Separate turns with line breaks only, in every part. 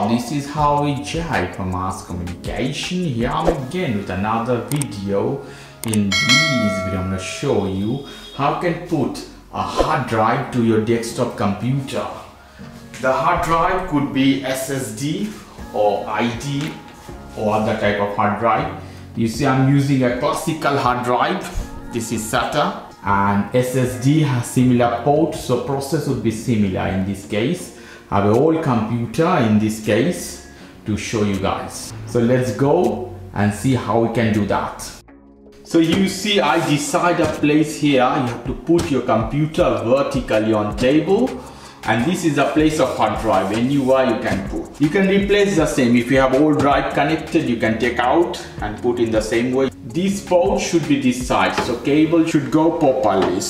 Hello, this is Howie Jai from Mass Communication. Here I'm again with another video. In this video I'm going to show you how you can put a hard drive to your desktop computer. The hard drive could be SSD or ID or other type of hard drive. You see I'm using a classical hard drive. This is SATA, and SSD has similar port, so process would be similar in this case. I have a old computer in this case to show you guys. So let's go and see how we can do that. So you see I decide a place here. You have to put your computer vertically on table, and this is a place of hard drive. Anywhere you can put. You can replace the same. If you have old drive connected, you can take out and put in the same way. This port should be this side, so cable should go properly.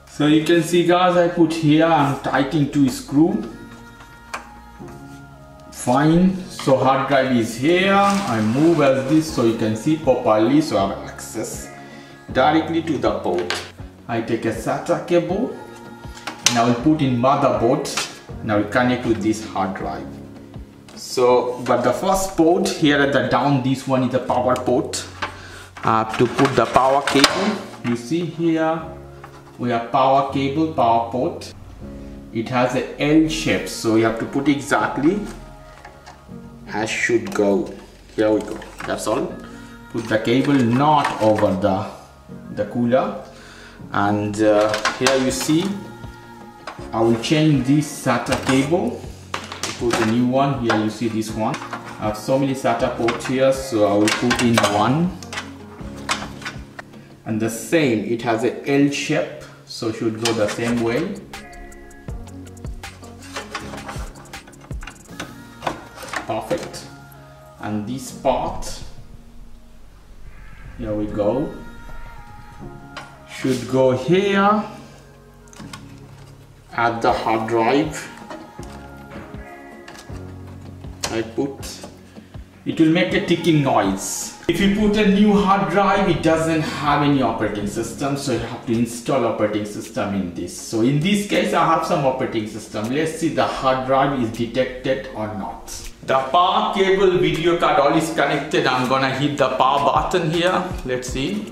So you can see guys, I put here, I'm tightening to screw. Fine, so hard drive is here. I move as this so you can see properly, so I have access directly to the port. I take a SATA cable and I will put in motherboard and I will connect with this hard drive. So, but the first port here at the down, this one is the power port. I have to put the power cable. You see here we have power cable, power port. It has a L shape, so you have to put exactly as should go. Here we go, that's all. Put the cable not over the cooler, and here you see I will change this SATA cable, put a new one. Here you see this one. I have so many SATA ports here, so I will put in one, and the same, it has a L shape, so should go the same way. Perfect. And this part, here we go, should go here at the hard drive. I put, it will make a ticking noise. If you put a new hard drive, it doesn't have any operating system, so you have to install operating system in this. So in this case I have some operating system. Let's see the hard drive is detected or not. The power cable, video card, all is connected. I'm gonna hit the power button here. Let's see.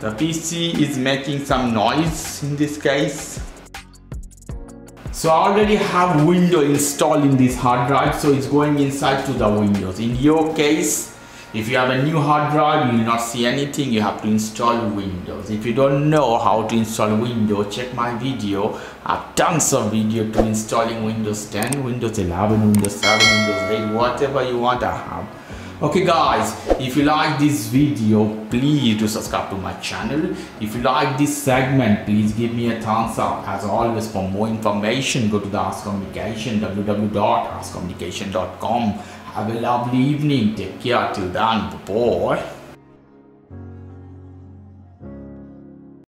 The PC is making some noise in this case. So I already have Windows installed in this hard drive, so it's going inside to the Windows. In your case, if you have a new hard drive, you will not see anything. You have to install Windows. If you don't know how to install Windows, check my video. I have tons of video to installing Windows 10, Windows 11, Windows 7, Windows 8, whatever you want I have. Okay guys, if you like this video, please do subscribe to my channel. If you like this segment, please give me a thumbs up. As always, for more information, go to the Ask Communication, www.askcommunication.com. Have a lovely evening. Take care. Till then. Bye.